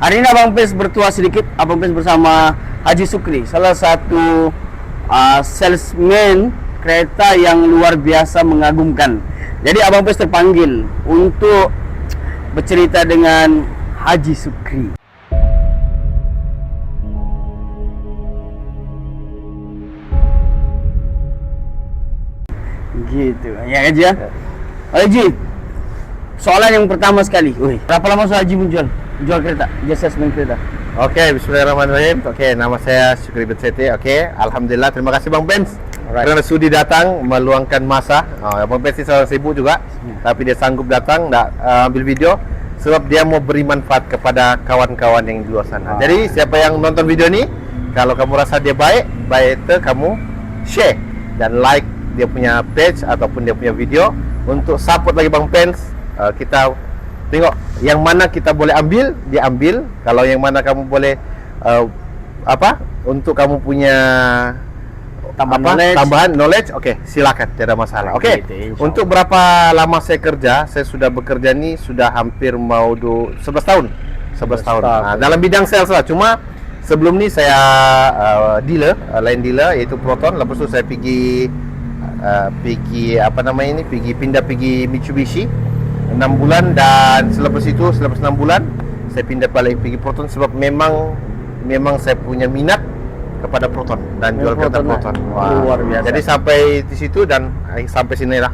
Hari ini Abang Pes bertuah sedikit. Abang Pes bersama Haji Sukri, salah satu salesman kereta yang luar biasa mengagumkan. Jadi Abang Pes terpanggil untuk bercerita dengan Haji Sukri. Gitu, ya Haji ya. Haji, soalan yang pertama sekali, berapa lama Haji jual kereta, jasa salesman kereta? Oke, bismillahirrahmanirrahim. Oke, nama saya Sukri bin Seti. Oke, alhamdulillah, terima kasih Bang Pens karena sudi datang meluangkan masa. Bang Pens ini seorang sibuk juga, tapi dia sanggup datang, ambil video sebab dia mau beri manfaat kepada kawan-kawan yang di luar sana. Jadi siapa yang nonton video ini, kalau kamu rasa dia baik itu kamu share dan like dia punya page ataupun dia punya video untuk support lagi Bang Pens. Kita tengok yang mana kita boleh ambil, dia ambil. Kalau yang mana kamu boleh untuk kamu punya tambahan knowledge, oke, silakan, tidak ada masalah. Oke. Untuk berapa lama saya kerja? Saya sudah bekerja ni sudah hampir mau 11 tahun. 11 tahun. Nah, dalam bidang sales lah. Cuma sebelum ni saya dealer, line dealer iaitu Proton. Lepas tu saya pergi pindah pergi Mitsubishi 6 bulan, dan selepas 6 bulan saya pindah balik pergi Proton sebab memang saya punya minat kepada Proton dan jual kereta Proton. Luar biasa. Jadi sampai di situ dan sampai sini lah.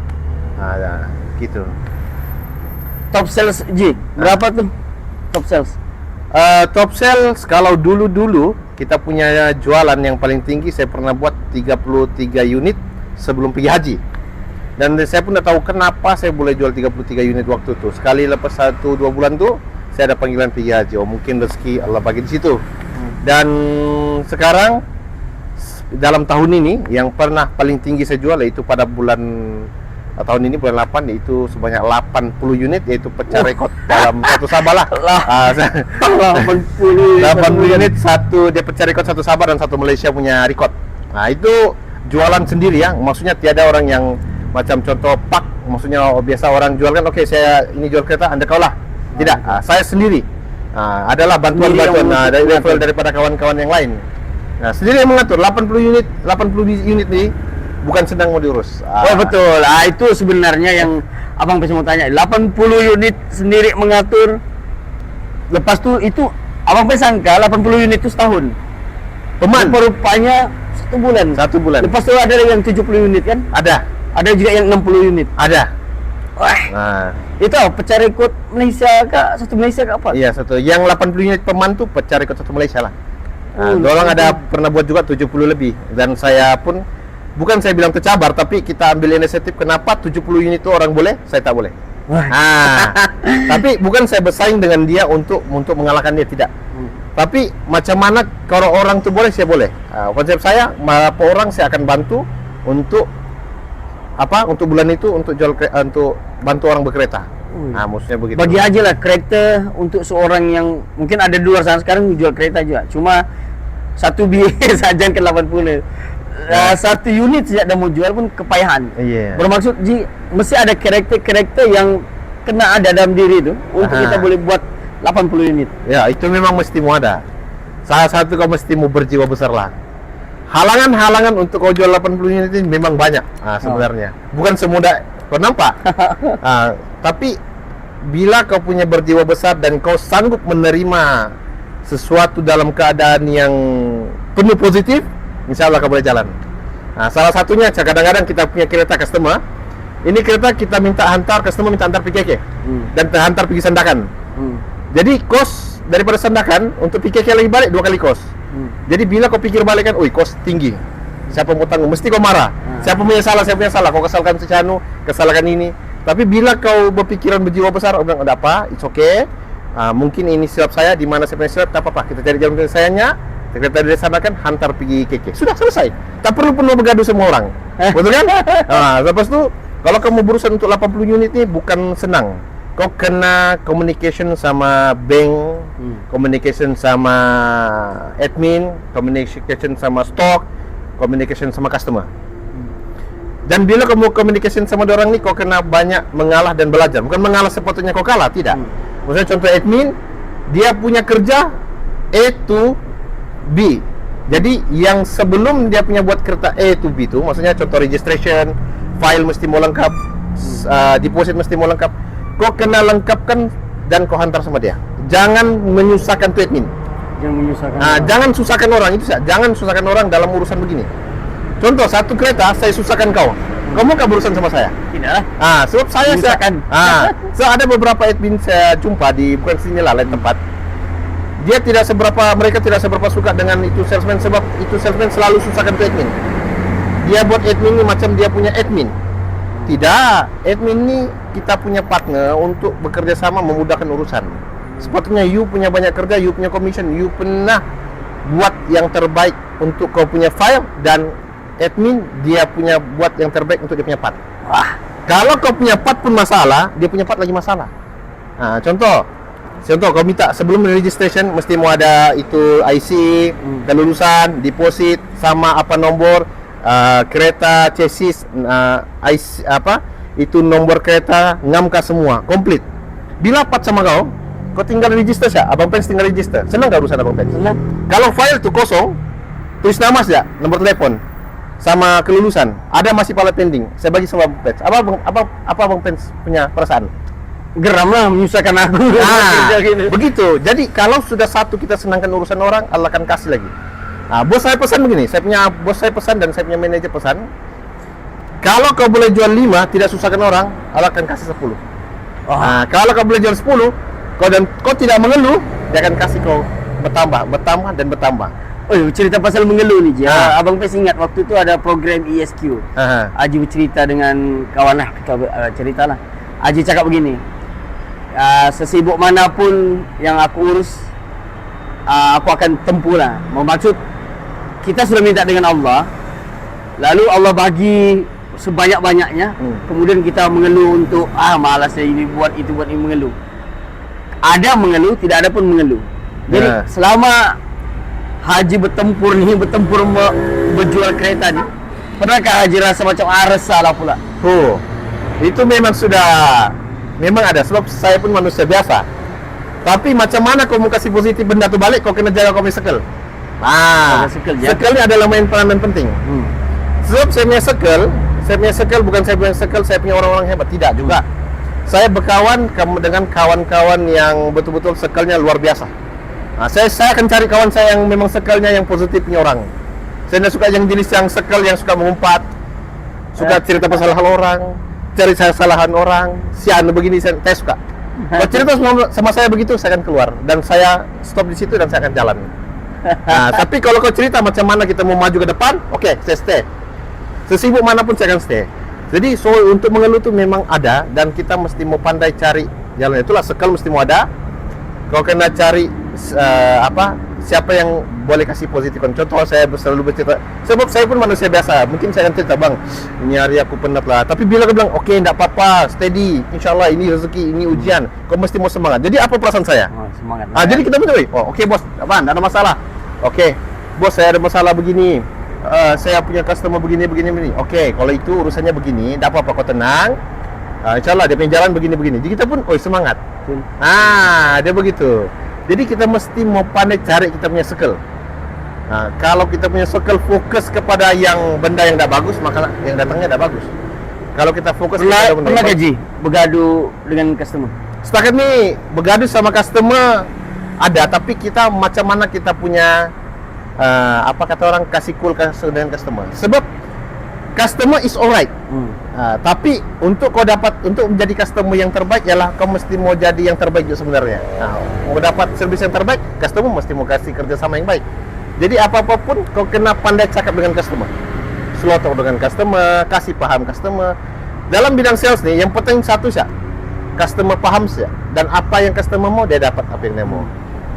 Gitu. Top sales Ji, berapa tuh top sales? Top sales kalau dulu kita punya jualan yang paling tinggi saya pernah buat 33 unit sebelum pergi haji. Dan saya pun dah tahu kenapa saya boleh jual 33 unit waktu itu. Sekali lepas 1-2 bulan tu saya ada panggilan pergi haji. Mungkin rezeki Allah bagi di situ. Dan sekarang dalam tahun ini yang pernah paling tinggi saya jual yaitu pada tahun ini bulan 8 yaitu sebanyak 80 unit, yaitu pecah rekod dalam satu Sabah lah. 80 unit, dia pecah rekod satu Sabah dan satu Malaysia punya rekod. Nah, itu jualan sendiri ya. Maksudnya tiada orang yang macam contoh pak, maksudnya biasa orang jual kan, oke, saya ini jual kereta, Anda kaulah. Tidak, saya sendiri. Adalah bantuan-bantuan dari level daripada kawan-kawan yang lain. Nah, sendiri yang mengatur 80 unit nih bukan sedang mau diurus. Oh betul. Itu sebenarnya yang Abang Pes mau tanya. 80 unit sendiri mengatur. Lepas itu Abang Pes sangka 80 unit itu setahun. Rupanya 1 bulan. 1 bulan. Lepas itu ada yang 70 unit kan? Ada juga yang 60 unit. Ada. Wah. Itu pecah rekod Malaysia kah? Satu Malaysia kah apa? Iya, satu. Yang 80 unit peman tu pecah rekod satu Malaysia lah. Dorang ada pernah buat juga 70 lebih. Dan saya pun bukan saya bilang tercabar, tapi kita ambil inisiatif kenapa 70 unit itu orang boleh, saya tak boleh. Tapi bukan saya bersaing dengan dia untuk mengalahkan dia, tidak. Tapi macam mana kalau orang tu boleh, saya boleh. Konsep saya, apa orang saya akan bantu untuk bulan itu untuk bantu orang berkereta. Maksudnya begitu. Bagi aja lah kereta untuk seorang yang mungkin ada di luar sana sekarang jual kereta juga. Cuma satu biaya saja ke 80. Satu unit sejak dah mau jual pun kepayahan. Bermaksud Ji, mesti ada karakter yang kena ada dalam diri itu untuk kita boleh buat 80 unit. Ya, itu memang mesti mau ada. Salah satu kau mesti mau berjiwa besar lah. Halangan untuk kau jual 80 unit ini memang banyak sebenarnya. Bukan semudah kau nampak. Tapi bila kau punya berjiwa besar dan kau sanggup menerima sesuatu dalam keadaan yang penuh positif, insya Allah kau boleh jalan. Salah satunya kadang-kadang kita punya kereta customer. Ini kereta kita minta hantar, customer minta hantar PKK dan terhantar pergi Sandakan. Jadi kos daripada Sandakan untuk PKK lagi balik 2 kali kos. Jadi bila kau pikir balik kan, kos tinggi. Siapa mau tanggung? Mesti kau marah. Siapa punya salah? Kau kesalkan secanu, kesalkan ini. Tapi bila kau berpikiran berjiwa besar, kau bilang, ada apa? It's okay. Mungkin ini silap saya, di mana saya punya silap, tak apa-apa. Kita cari jalan sayanya. Kereta dari sana kan hantar pergi KK. Sudah selesai. Tak perlu bergaduh semua orang. Betul kan? Lepas tu kalau kamu berusaha untuk 80 unit ni bukan senang. Kau kena communication sama bank, communication sama admin, communication sama stock, communication sama customer. Dan bila kamu communication sama orang ni, kau kena banyak mengalah dan belajar. Bukan mengalah sepatutnya kau kalah, tidak. Maksudnya contoh admin, dia punya kerja A to B. Jadi yang sebelum dia punya buat kereta A to B itu, maksudnya contoh registration, file mesti mau lengkap, deposit mesti mau lengkap. Kau kena lengkapkan dan kau hantar sama dia. Jangan menyusahkan tuh admin. Jangan menyusahkan orang. Jangan susahkan orang itu. Jangan susahkan orang dalam urusan begini. Contoh, satu kereta saya susahkan kau. Kamu gak berurusan sama saya? Tidak lah. Sebab saya Menyusahkan. So ada beberapa admin saya jumpa di bukan sini lah, lain tempat. Mereka tidak seberapa suka dengan itu salesman, sebab itu salesman selalu susahkan tuh admin. Dia buat admin ini macam dia punya admin. Tidak, admin ini kita punya partner untuk bekerja sama memudahkan urusan. Sepatutnya you punya banyak kerja, you punya commission, you pernah buat yang terbaik untuk kau punya file, dan admin dia punya buat yang terbaik untuk dia punya part. Wah, Kalau kau punya part pun masalah, dia punya part lagi masalah. Contoh kau minta sebelum registration mesti mau ada itu IC, kelulusan, deposit, sama apa nomor kereta, chassis, IC, itu nomor kereta, ngamka semua, komplit. Bila part sama kau tinggal register saja. Abang Pens tinggal register. Senang gak urusan Abang Pens? senang. Kalau file itu kosong, tulis nama saja, nomor telepon, sama kelulusan, ada masih pala pending. Saya bagi sama Abang Pens. Apa Abang Pens punya perasaan? Geram lah menyusahkan aku. Begitu. Jadi kalau sudah satu kita senangkan urusan orang, Allah akan kasih lagi. Bos saya pesan begini, bos saya pesan dan saya punya manajer pesan, kalau kau boleh jual 5, tidak susahkan orang, Allah akan kasih 10. Kalau kau boleh jual 10, kau tidak mengeluh, dia akan kasih kau bertambah dan bertambah. Oh, cerita pasal mengeluh nih, Abang Pes ingat waktu itu ada program ESQ. Aji bercerita dengan kawan lah, kita cerita lah. Aji cakap begini, sesibuk manapun yang aku urus, aku akan tempuh lah. Maksud, kita sudah minta dengan Allah, lalu Allah bagi sebanyak-banyaknya, kemudian kita mengeluh untuk, malas saya ini buat itu, buat ini, mengeluh. Ada mengeluh, tidak ada pun mengeluh. Jadi selama Haji bertempur berjual kereta ni, pernahkah Haji rasa macam resah lah pula? Itu memang ada, sebab saya pun manusia biasa. Tapi macam mana kau mau kasih positif benda tu balik, kau kena jaga kau punya circle. Circle ni adalah main peranan penting. Sebab saya punya circle bukan saya punya circle, saya punya orang-orang hebat, tidak juga. Saya berkawan dengan kawan-kawan yang betul-betul circle-nya luar biasa. Saya akan cari kawan saya yang memang circle-nya yang positif punya orang. Saya tidak suka yang jenis yang circle yang suka mengumpat, suka cerita pasal hal orang, cari kesalahan orang, begini, saya suka. Kalau cerita sama saya begitu, saya akan keluar dan saya stop di situ dan saya akan jalan. Tapi kalau kau cerita macam mana kita mau maju ke depan, oke, saya stay. Sesibuk manapun saya akan stay. Jadi untuk mengeluh itu memang ada, dan kita mesti mau pandai cari jalan. Itulah circle mesti mau ada. Kau kena cari siapa yang boleh kasih positif. Contoh, saya selalu bercerita, sebab saya pun manusia biasa. Mungkin saya akan cerita, bang, ini hari aku penat lah. Tapi bila kau bilang, oke, tidak apa-apa, steady, insyaAllah ini rezeki, ini ujian, kau mesti mau semangat. Jadi apa perasaan saya? Semangat. Jadi kita betul, oke bos, tidak ada masalah. Oke, bos, saya ada masalah begini. Saya punya customer begini. Oke, kalau itu urusannya begini, tidak apa-apa, kau tenang. InsyaAllah dia punya jalan begini. Jadi kita pun, semangat. Dia begitu. Jadi kita mesti mau pandai cari kita punya circle. Kalau kita punya circle fokus kepada yang benda yang tidak bagus, maka yang datangnya tidak bagus. Kalau kita fokus kepada benda pernah gaji bergaduh dengan customer? Setakat ni bergaduh sama customer ada, tapi kita macam mana kita punya apa kata orang, kasih cool dengan customer. Sebab customer is alright. Tapi untuk kau dapat, untuk menjadi customer yang terbaik, ialah kau mesti mau jadi yang terbaik juga sebenarnya. Mau dapat servis yang terbaik, customer mesti mau kasih kerjasama yang baik. Jadi apa-apa pun kau kena pandai cakap dengan customer, slow talk dengan customer, kasih paham customer. Dalam bidang sales ni, yang penting satu saja, customer paham saja, dan apa yang customer mau, dia dapat apa yang dia mau.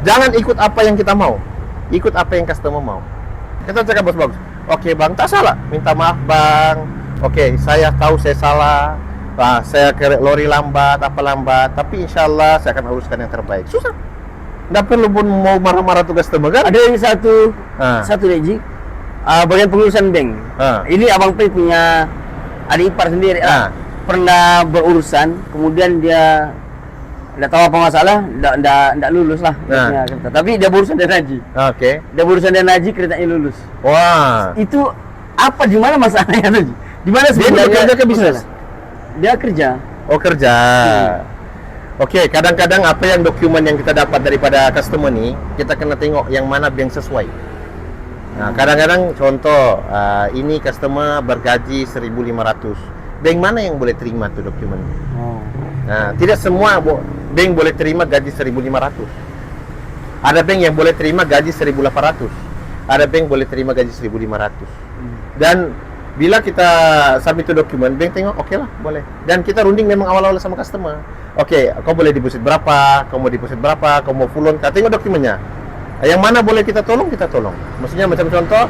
Jangan ikut apa yang kita mau, ikut apa yang customer mau. Kita cakap bagus. Oke bang, tak salah, minta maaf bang. Oke, saya tahu saya salah. Saya kerek lori lambat, tapi insyaAllah saya akan uruskan yang terbaik. Susah. Tidak perlu pun mau marah-marah tuh customer kan? Ada yang satu Reji, bagian pengurusan bank. Ini Abang P punya adik ipar sendiri. Pernah berurusan, kemudian dia Nggak tahu apa masalah, nggak lulus lah. Nah. Kereta. Tapi dia berurusan dengan haji. Oke. Dia berurusan dengan haji, keretanya lulus. Wah. Itu apa, di mana masalahnya Haji? Di mana Dia bekerja ke bisnis? Dia kerja. Oh, kerja. Oke, kadang-kadang apa yang dokumen yang kita dapat daripada customer nih, kita kena tengok yang mana yang sesuai. Nah, kadang-kadang contoh, ini customer bergaji 1.500. Bank mana yang boleh terima tuh dokumen? Oh. Nah, tidak semua bank boleh terima gaji 1.500. Ada bank yang boleh terima gaji 1.800. Ada bank boleh terima gaji 1.500. Dan bila kita submit itu dokumen, bank tengok, oke lah, boleh. Dan kita runding memang awal-awal sama customer. Oke, kau boleh deposit berapa, kau mau deposit berapa, kau mau full loan, kita tengok dokumennya. Yang mana boleh kita tolong, kita tolong. Maksudnya macam contoh,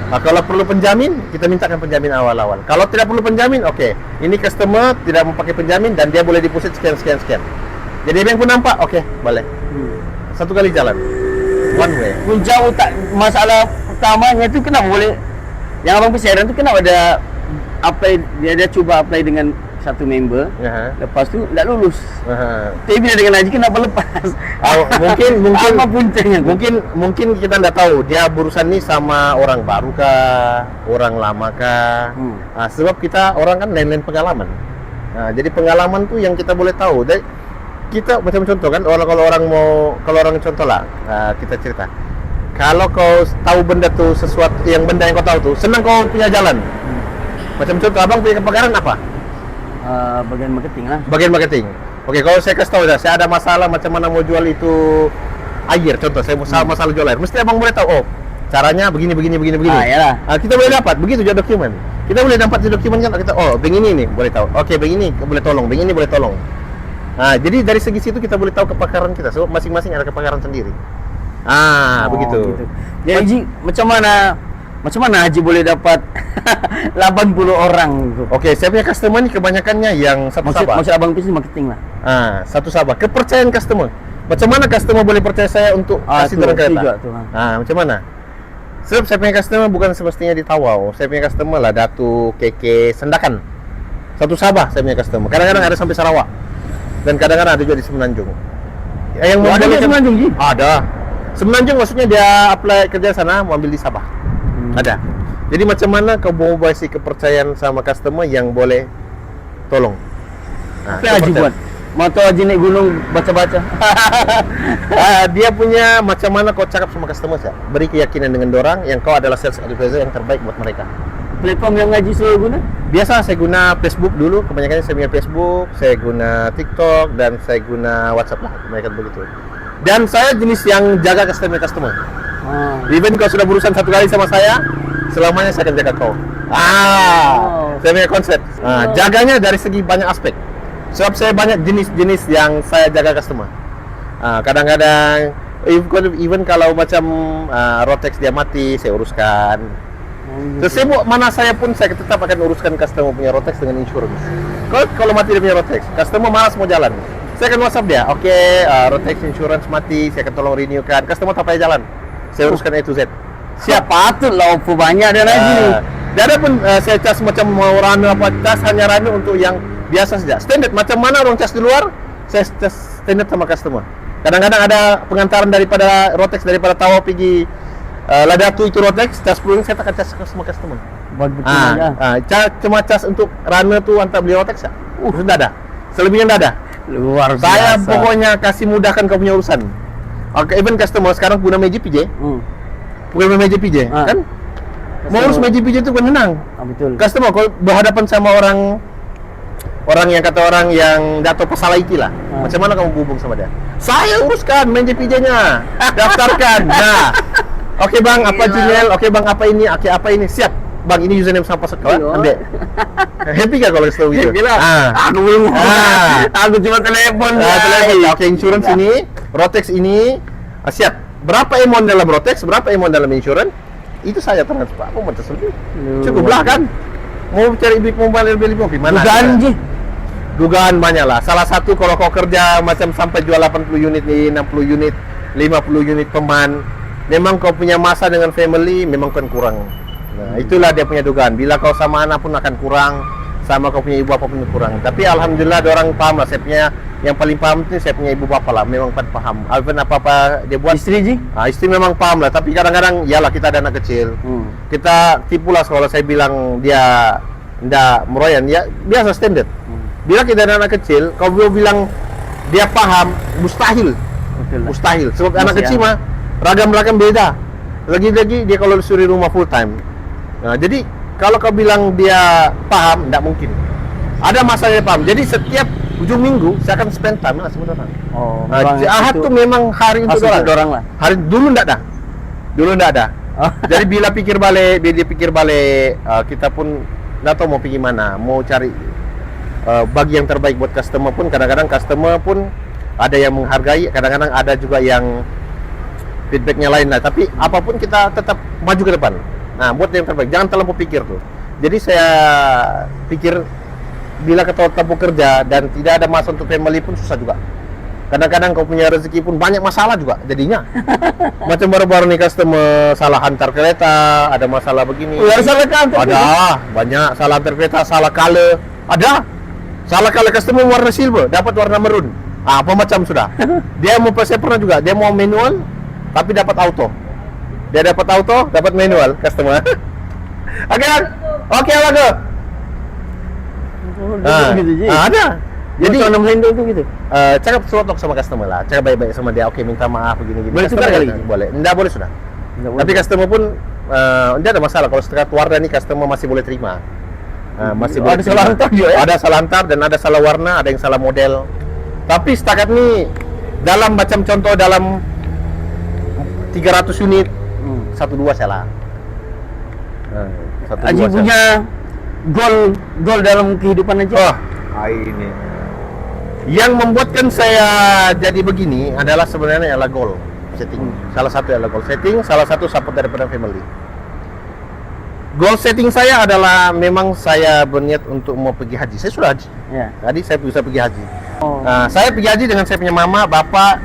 kalau perlu penjamin, kita mintakan penjamin awal-awal. Kalau tidak perlu penjamin, oke. Ini customer tidak memakai penjamin dan dia boleh deposit sekian. Jadi bank pun nampak, oke, boleh. Satu kali jalan. One way. Punca utak masalah pertamanya itu kenapa boleh, yang abang heran itu kenapa ada apply, dia coba apply dengan satu member, lepas tu tak lulus. Tapi bila dengan haji kenapa lepas? Mungkin apa puncanya? Mungkin kita tidak tahu dia berurusan nih sama orang baru kah, orang lama kah. Sebab kita orang kan lain-lain pengalaman. Jadi pengalaman tuh yang kita boleh tahu. Dan kita macam contoh kan, kalau orang contoh lah, kita cerita. Kalau kau tahu benda tuh sesuatu, benda yang kau tahu tuh, senang kau punya jalan. Macam contoh, abang punya kepakaran apa? Bagian marketing lah. Bagian marketing. Oke, kalau saya kasih tahu saya ada masalah macam mana mau jual itu air, contoh saya mau masalah jual air. Mesti abang boleh tahu, caranya begini. Iyalah. Kita boleh dapat begitu juga dokumen. Kita boleh dapat di dokumen kan, kita bank ini nih boleh tahu. Oke, bank ini boleh tolong, bank ini boleh tolong. Jadi dari segi situ kita boleh tahu kepakaran kita. So masing-masing ada kepakaran sendiri. Begitu. Gitu. Jadi Haji, macam mana Haji boleh dapat 80 orang gitu? Oke, saya punya customer ni kebanyakannya yang satu sahabat. Maksud abang bisnis marketing lah. Satu sahabat. Kepercayaan customer. Macam mana customer boleh percaya saya untuk kasih turun kereta? Macam mana? Sebab saya punya customer bukan semestinya di Tawau. Saya punya customer lah Datu, Keke, Sendakan. Satu Sabah saya punya customer. Kadang-kadang ada sampai Sarawak. Dan kadang-kadang ada juga di Semenanjung. Yang mau ada di Semenanjung, Ji? Ada. Semenanjung maksudnya dia apply kerja sana, mau ambil di Sabah. Ada. Jadi macam mana kau mau bagi kepercayaan sama customer yang boleh tolong? Apa Haji buat? Mau tahu Haji naik gunung baca-baca? Dia punya macam mana kau cakap sama customer saya. Beri keyakinan dengan dorang yang kau adalah sales advisor yang terbaik buat mereka. Platform yang Haji selalu guna? Biasa saya guna Facebook dulu, kebanyakan saya punya Facebook, saya guna TikTok dan saya guna WhatsApp lah, kebanyakan begitu. Dan saya jenis yang jaga customer. Even kau sudah berurusan satu kali sama saya, selamanya saya akan jaga kau. Saya punya konsep. Jaganya dari segi banyak aspek. Sebab saya banyak jenis-jenis yang saya jaga customer. Kadang-kadang even kalau macam Rotex dia mati, saya uruskan. Sesibuk mana saya pun saya tetap akan uruskan customer punya Rotex dengan insurance. Kalau mati dia punya Rotex, customer malas mau jalan, saya akan WhatsApp dia. Oke, Rotex insurance mati, saya akan tolong renewkan. Customer tak payah jalan, saya uruskan A to Z. Siap, patut lah, Oppo banyak dia lagi nih. Dan ada pun saya cas macam mau runner apa, cas hanya runner untuk yang biasa saja. Standard macam mana orang cas di luar, saya cas standard sama customer. Kadang-kadang ada pengantaran daripada Rotex daripada Tawau pergi Ladatu itu Rotex, cas pulang saya tak akan cas sama customer. Cuma cas untuk runner tu hantar beli Rotex ya. Sudah ada. Selebihnya tidak ada. Luar biasa. Saya pokoknya kasih mudahkan kau punya urusan. Oke, even customer sekarang guna Magic PJ. Bukan Magic PJ, kan? Mau urus Magic PJ itu kan senang. Betul. Customer kalau berhadapan sama orang yang kata orang yang dato pasalah iki lah. Macam mana kamu hubung sama dia? Saya uruskan Magic PJ-nya. Daftarkan. Oke bang, apa Gmail? Oke bang, apa ini? Oke, apa ini? Siap. Bang, ini username sama password kau. Ambil. Happy gak kalau tahu gitu? Aku belum. Aku cuma telepon. Oke, insurance ini, Rotex ini, siap. Berapa amount dalam Rotex, berapa amount dalam insurance? Itu saya transfer. Aku mau tersebut. Cukuplah kan? Mau cari beli mobile beli mana? Dugaan banyak lah. Salah satu kalau kau kerja macam sampai jual 80 unit nih, 60 unit, 50 unit peman, memang kau punya masa dengan family memang kan kurang. Nah, itulah dia punya dugaan. Bila kau sama anak pun akan kurang, sama kau punya ibu apa pun kurang. Tapi alhamdulillah orang paham lah. Saya punya yang paling paham itu saya punya ibu bapak lah, memang paham. Even apa-apa dia buat. Istri Ji? Istri memang paham lah, tapi kadang-kadang yalah kita ada anak kecil. Kita tipulah kalau saya bilang dia ndak meroyan, ya biasa standar. Bila kita ada anak kecil, kalau bilang dia paham, mustahil. Betul lah. Mustahil. Sebab Masih anak kecil ya. mah ragam-ragam beda. Lagi-lagi dia kalau disuruh rumah full time. Nah, jadi kalau kau bilang dia paham, ndak mungkin. Ada masanya paham. Jadi setiap ujung minggu saya akan spend time lah sebenarnya. Oh, Ahad tuh memang hari untuk dorang lah. Hari dulu ndak ada. Dulu ndak ada. Jadi bila dia pikir balik, kita pun nggak tahu mau pergi mana, mau cari bagi yang terbaik buat customer pun. Kadang-kadang customer pun ada yang menghargai, kadang-kadang ada juga yang feedbacknya lain lah. Tapi apapun kita tetap maju ke depan. Nah, buat yang terbaik, jangan terlalu pikir tuh. Jadi saya pikir bila kita tetap bekerja dan tidak ada masa untuk family pun susah juga. Kadang-kadang kau punya rezeki pun banyak masalah juga jadinya. Macam baru-baru nih customer salah hantar kereta, ada masalah begini. Salah kantor. Ada, banyak salah hantar kereta, salah color. Ada. Salah color customer warna silver, dapat warna maroon. Apa macam sudah. Dia mau saya pernah juga, dia mau manual tapi dapat auto. Dia dapat auto, dapat manual customer. Oke, lagu. Ada. Jadi kalau handle tuh gitu. Cakap sesuatu sama customer lah, cakap baik-baik sama dia. Oke, minta maaf begini-gini. Boleh tukar kali? Boleh. Enggak boleh sudah. Tapi customer pun tidak ada masalah. Kalau setelah warna ini customer masih boleh terima. Masih boleh. Ada salah hantar juga ya? Ada salah hantar dan ada salah warna, ada yang salah model. Tapi setakat ini dalam macam contoh dalam 300 unit 1-2 salah. Aji punya goal dalam kehidupan aja. Ini yang membuatkan saya jadi begini adalah sebenarnya adalah goal setting. Salah satu adalah goal setting, salah satu support daripada family. Goal setting saya adalah memang saya berniat untuk mau pergi haji. Saya sudah haji. Ya. Tadi saya bisa pergi haji. Nah, saya pergi haji dengan saya punya mama, bapak,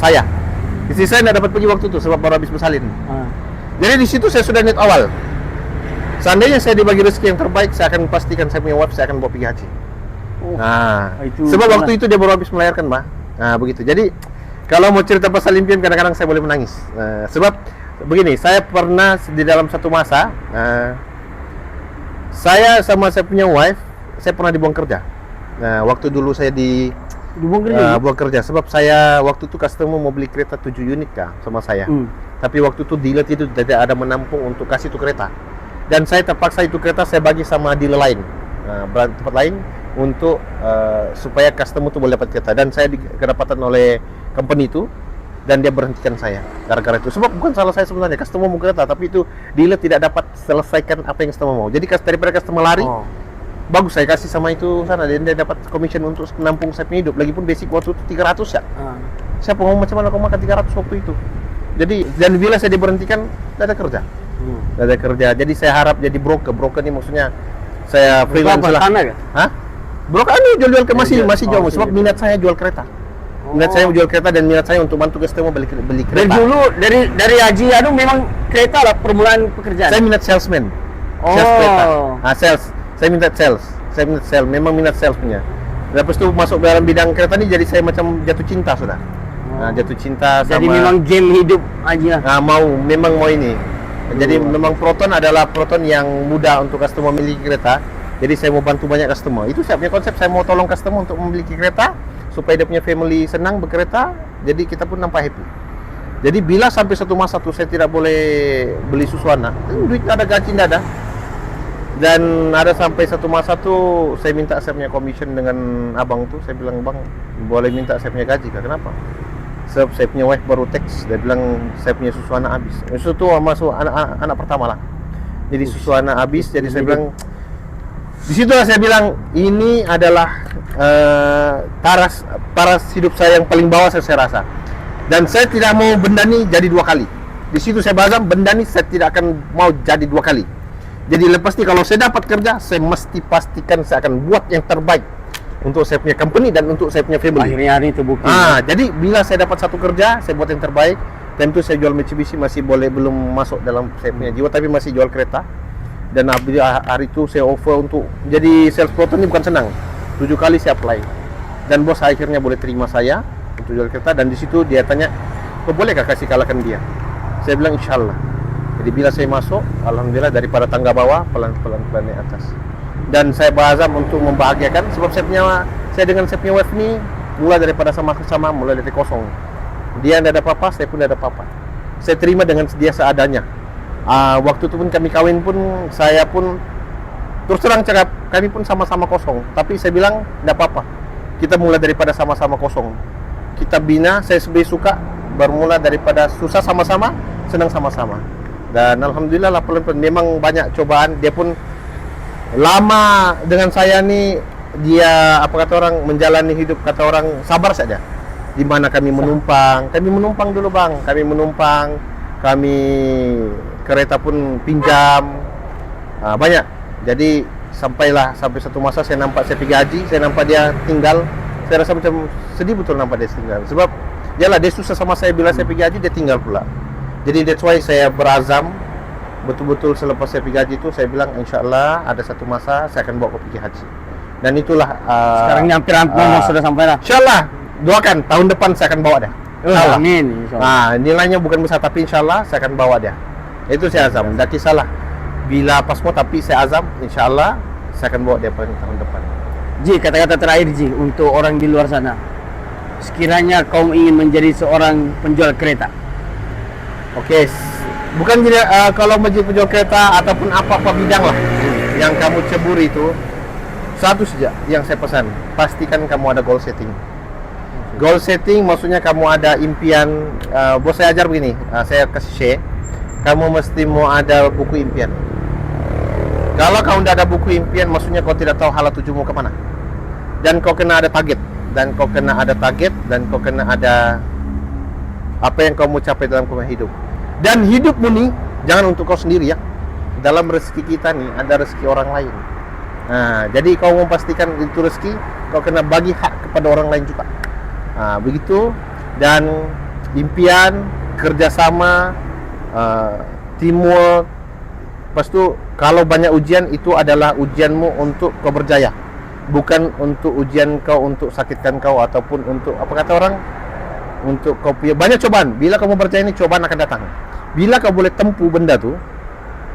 saya. Istri saya tidak dapat pergi waktu itu sebab baru habis bersalin. Jadi di situ saya sudah niat awal. Seandainya saya dibagi rezeki yang terbaik, saya akan pastikan saya punya wife, saya akan bawa pergi haji. Sebab waktu itu dia baru habis melahirkan, Mbak. Nah, begitu. Jadi kalau mau cerita pasal impian, kadang-kadang saya boleh menangis. Sebab begini, saya pernah di dalam satu masa, saya sama saya punya wife, saya pernah dibuang kerja. Nah, waktu dulu saya dibuang kerja, sebab saya waktu itu customer mau beli kereta 7 unit kah sama saya. Tapi waktu itu dealer itu tidak ada menampung untuk kasih itu kereta. Dan saya terpaksa itu kereta saya bagi sama dealer lain, tempat lain untuk supaya customer itu boleh dapat kereta. Dan saya kedapatan oleh company itu dan dia berhentikan saya gara-gara itu. Sebab bukan salah saya sebenarnya, customer mau kereta tapi itu dealer tidak dapat selesaikan apa yang customer mau. Jadi daripada customer lari, bagus saya kasih sama itu sana dan dia dapat commission untuk menampung saya punya hidup. Lagipun basic waktu itu 300 ya. Siapa ngomong macam mana kau makan 300 waktu itu. Jadi dan bila saya diberhentikan, tidak ada kerja. Tidak ada kerja. Jadi saya harap jadi broker. Broker ini maksudnya saya freelance lah. Broker ini jual-jual ke masih jual. Sebab minat saya jual kereta. Minat saya jual kereta dan minat saya untuk bantu customer beli kereta. Dari dulu dari Haji Anu memang kereta lah permulaan pekerjaan. Saya minat salesman. Sales kereta. Sales. Saya minat sales. Saya minat sales. Memang minat sales punya. Lepas itu masuk dalam bidang kereta ini jadi saya macam jatuh cinta sudah. Jatuh cinta sama. Jadi memang game hidup aja. Memang mau ini. Jadi memang Proton adalah Proton yang mudah untuk customer memiliki kereta. Jadi saya mau bantu banyak customer. Itu saya punya konsep, saya mau tolong customer untuk memiliki kereta supaya dia punya family senang berkereta. Jadi kita pun nampak happy. Jadi bila sampai satu masa tuh saya tidak boleh beli Suswana, duit ada, gaji tidak ada. Dan ada sampai satu masa tuh saya minta saya punya commission dengan abang tuh, saya bilang, "Bang, boleh minta saya punya gaji kah?" Kenapa? Sebab saya punya wife baru teks, dia bilang saya punya susu anak habis. Susu tuh masuk anak pertama lah. Jadi susu anak habis, jadi saya bilang di situ saya bilang ini adalah taras hidup saya yang paling bawah saya rasa. Dan saya tidak mau benda ini jadi 2 kali. Di situ saya bazam benda ini saya tidak akan mau jadi 2 kali. Jadi lepas ini kalau saya dapat kerja, saya mesti pastikan saya akan buat yang terbaik untuk saya punya company dan untuk saya punya family. Akhirnya hari itu terbukti. Jadi bila saya dapat satu kerja, saya buat yang terbaik. Dan itu saya jual Mitsubishi masih belum masuk dalam saya punya jiwa, tapi masih jual kereta. Dan hari itu saya offer untuk jadi sales Proton ini bukan senang. 7 kali saya apply. Dan bos akhirnya boleh terima saya untuk jual kereta, dan di situ dia tanya, "Kau bolehkah kasih kalahkan dia?" Saya bilang insyaallah. Jadi bila saya masuk, alhamdulillah daripada tangga bawah pelan-pelan naik atas. Dan saya berazam untuk membahagiakan, sebab saya dengan saya punya wife ni mulai daripada sama-sama, mulai dari kosong. Dia tidak ada apa-apa, saya pun tidak ada apa-apa. Saya terima dengan dia seadanya. Waktu itu pun kami kawin pun, saya pun terus terang cakap, kami pun sama-sama kosong. Tapi saya bilang tidak apa-apa. Kita mulai daripada sama-sama kosong. Kita bina, saya lebih suka bermula daripada susah sama-sama, senang sama-sama. Dan alhamdulillah lah, pelan-pelan memang banyak cobaan. Dia pun lama dengan saya nih, dia apa kata orang menjalani hidup kata orang sabar saja. Di mana kami menumpang dulu bang, kami kereta pun pinjam, banyak. Jadi sampai satu masa saya nampak saya pergi haji, saya nampak dia tinggal. Saya rasa macam sedih betul nampak dia tinggal. Sebab dia susah sama saya bila saya pergi haji, dia tinggal pula. Jadi that's why saya berazam betul-betul selepas saya pergi haji itu, saya bilang insyaAllah ada satu masa saya akan bawa kau pergi haji. Dan itulah sekarang ini hampir-hampir sudah sampai lah. InsyaAllah, doakan tahun depan saya akan bawa dia. Amin. Nilainya bukan besar, tapi insyaAllah saya akan bawa dia. Itu saya azam. Tak kisahlah bila pas mau, tapi saya azam insyaAllah saya akan bawa dia pada tahun depan. Ji, kata-kata terakhir Ji untuk orang di luar sana. Sekiranya kau ingin menjadi seorang penjual kereta, Okey, bukan kalau menjadi penjual kereta ataupun apa-apa bidang lah yang kamu ceburi itu, satu saja yang saya pesan, pastikan kamu ada goal setting. Goal setting maksudnya kamu ada impian. Bos saya ajar begini, saya kasih share, kamu mesti mau ada buku impian. Kalau kau tidak ada buku impian, maksudnya kau tidak tahu hala tujumu ke mana. Dan kau kena ada target, dan kau kena ada apa yang kau mau capai dalam hidup. Dan hidupmu ni jangan untuk kau sendiri ya. Dalam rezeki kita ni ada rezeki orang lain. Jadi kau memastikan itu rezeki, kau kena bagi hak kepada orang lain juga. Begitu. Dan impian, kerjasama, teamwork. Lepas tu kalau banyak ujian, itu adalah ujianmu untuk kau berjaya, bukan untuk ujian kau untuk sakitkan kau ataupun untuk apa kata orang, untuk kau punya banyak cobaan. Bila kamu berjaya ini, cobaan akan datang. Bila kau boleh tempuh benda tu,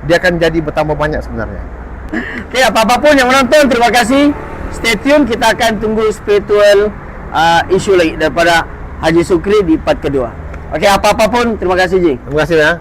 dia akan jadi bertambah banyak sebenarnya. Okey, apa-apapun yang menonton, terima kasih. Stay tune, kita akan tunggu spiritual isu lagi daripada Haji Sukri di part kedua. Okey, apa-apapun, terima kasih Ji. Terima kasih ya.